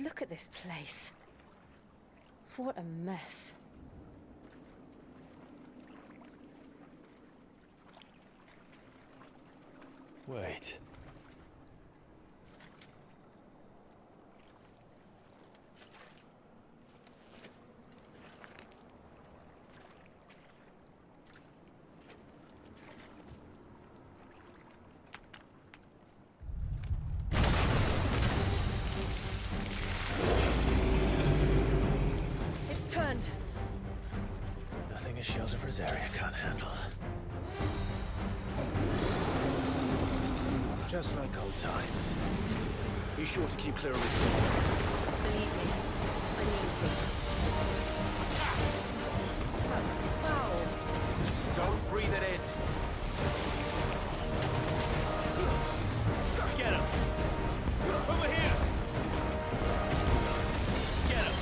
Speaker 4: Look at this place. What a mess.
Speaker 12: Wait. a shield of Rosaria can't handle. Just like old times. Be sure to keep clear of his door.
Speaker 4: Believe me, I need to. That's foul.
Speaker 6: Don't breathe it in. Get him. Over here. Get him.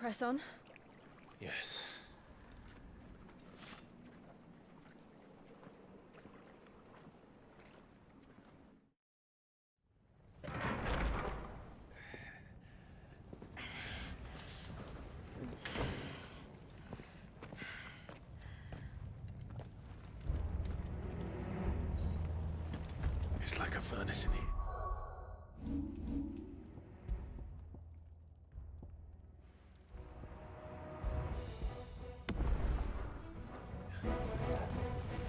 Speaker 4: Press on.
Speaker 12: Yes.
Speaker 1: It's like a furnace in here.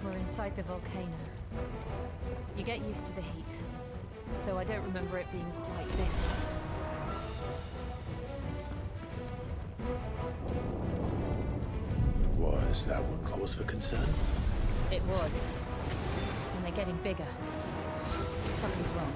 Speaker 14: We're inside the volcano. You get used to the heat, though I don't remember it being quite this hot.
Speaker 1: Was that one cause for concern?
Speaker 14: It was. And they're getting bigger. Something's wrong.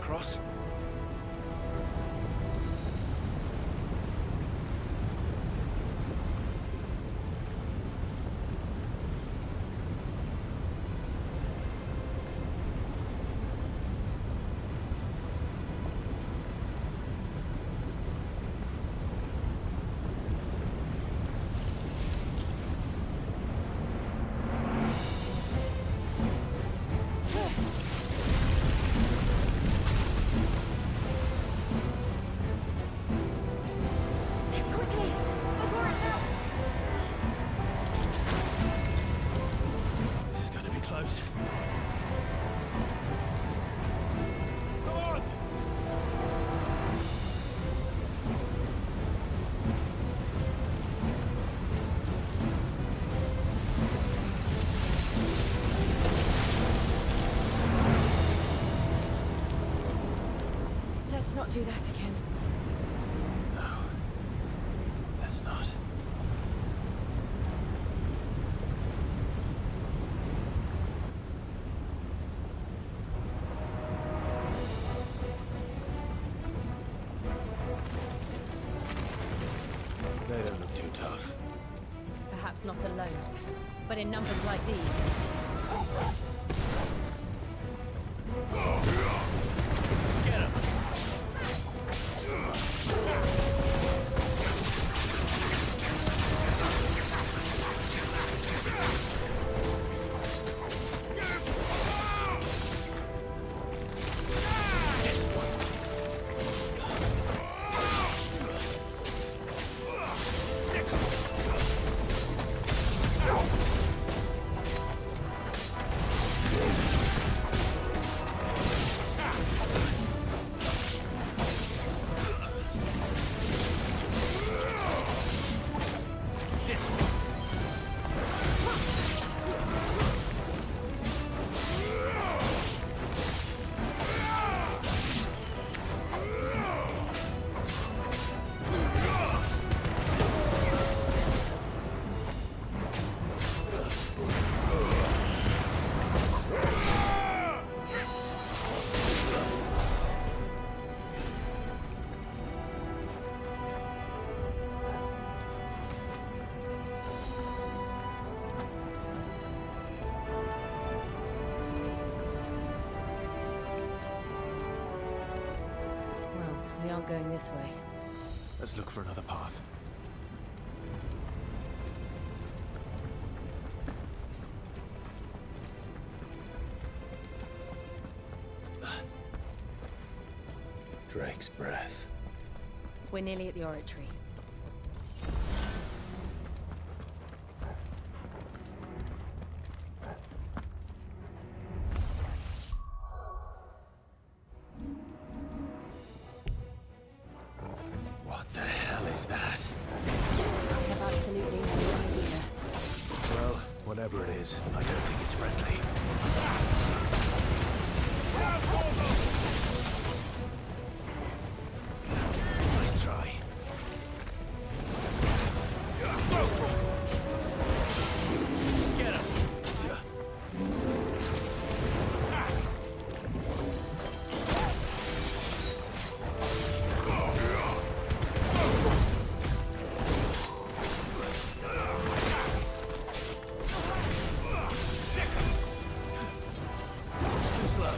Speaker 1: across?
Speaker 4: Let's not do that again.
Speaker 1: No. Let's not. They don't look too tough.
Speaker 4: Perhaps not alone, but in numbers like these.
Speaker 5: Get him!
Speaker 4: We aren't going this way.
Speaker 1: Let's look for another path. Drake's breath.
Speaker 4: We're nearly at the oratory.
Speaker 1: What the hell is that?
Speaker 4: I have absolutely no idea.
Speaker 1: Well, whatever it is, I don't think it's friendly. Nice try.
Speaker 5: Get him!
Speaker 1: Too slow.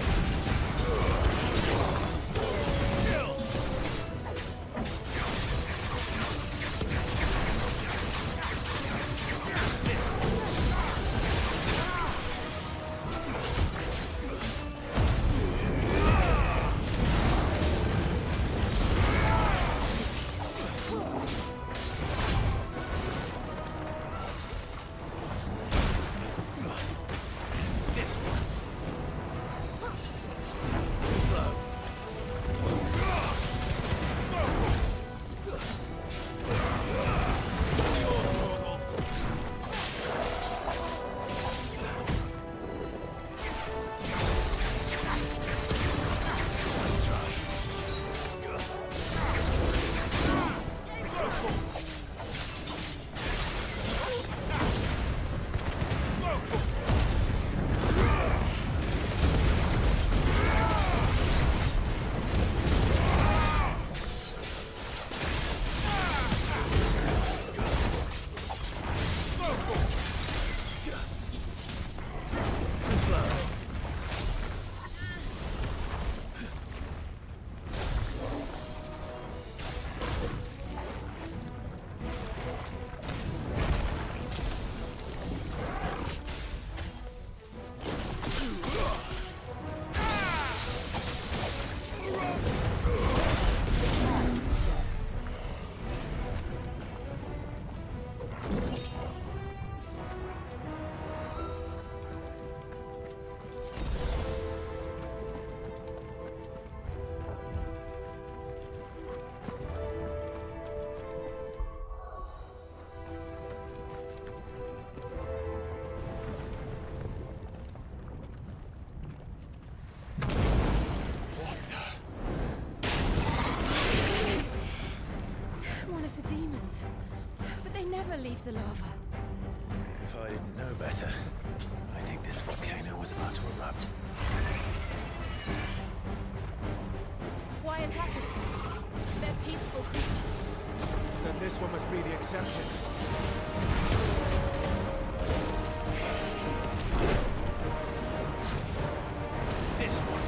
Speaker 14: one of the demons. But they never leave the lava.
Speaker 12: If I didn't know better, I think this volcano was about to erupt.
Speaker 14: Why attack us then? They're peaceful creatures.
Speaker 2: Then this one must be the exception.
Speaker 12: This one.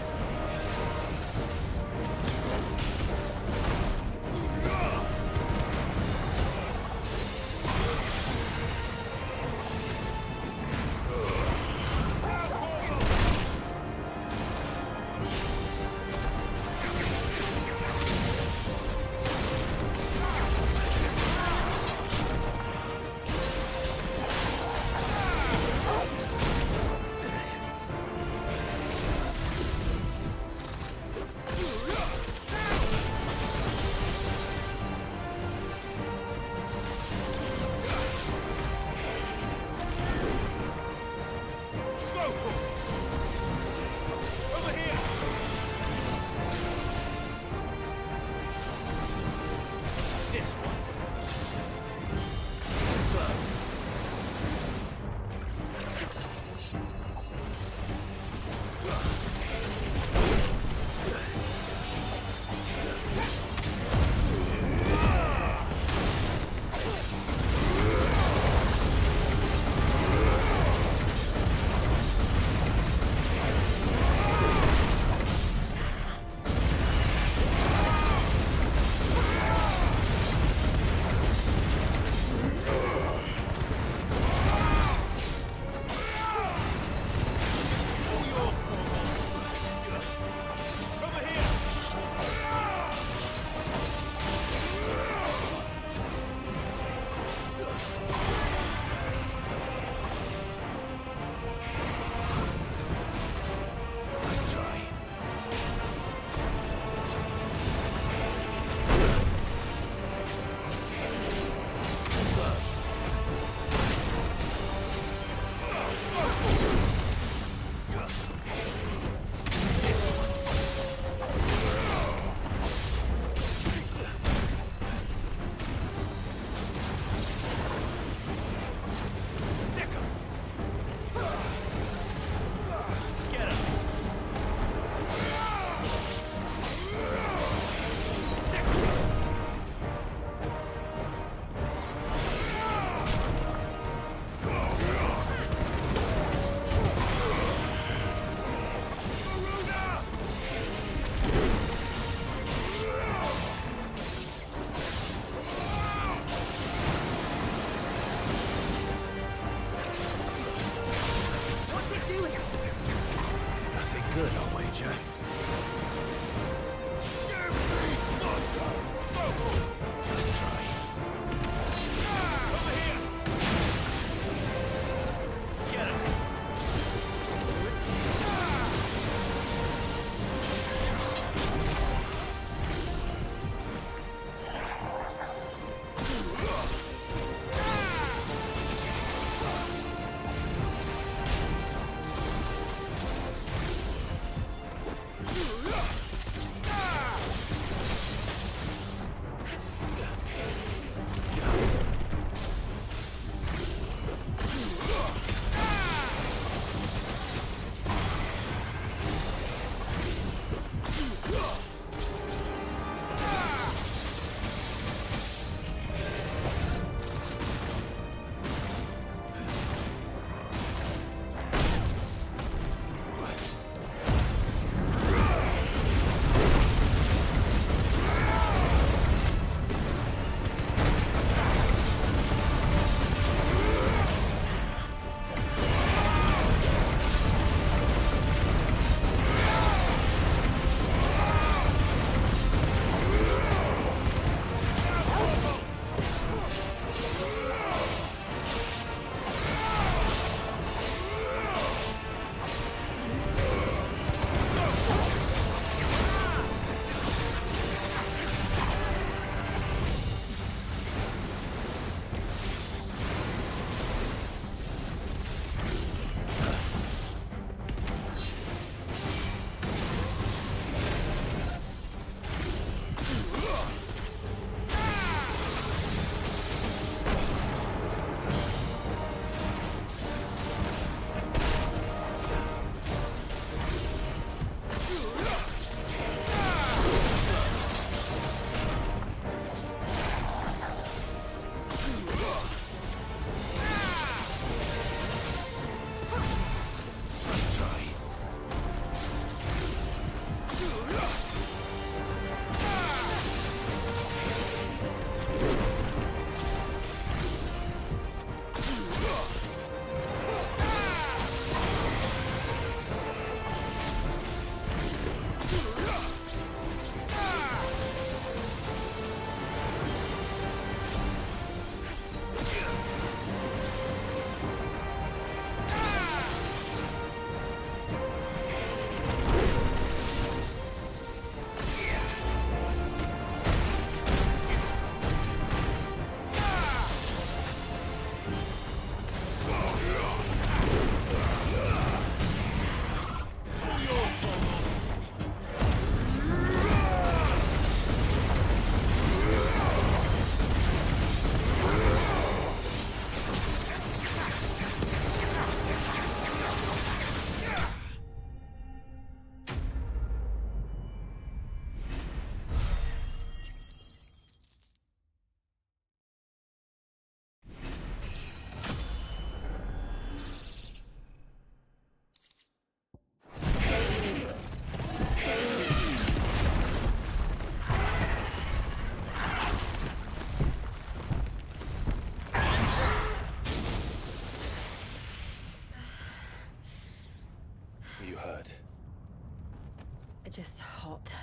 Speaker 4: hot.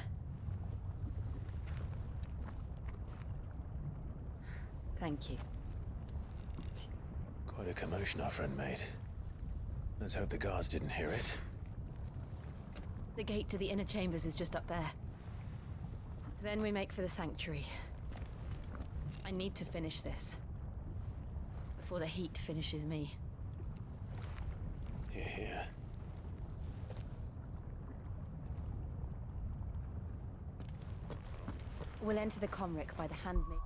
Speaker 4: Thank you.
Speaker 1: Quite a commotion our friend made. Let's hope the guards didn't hear it.
Speaker 4: The gate to the inner chambers is just up there. Then we make for the sanctuary. I need to finish this. Before the heat finishes me.
Speaker 1: Hear, hear.
Speaker 4: We'll enter the Comric by the handmaid.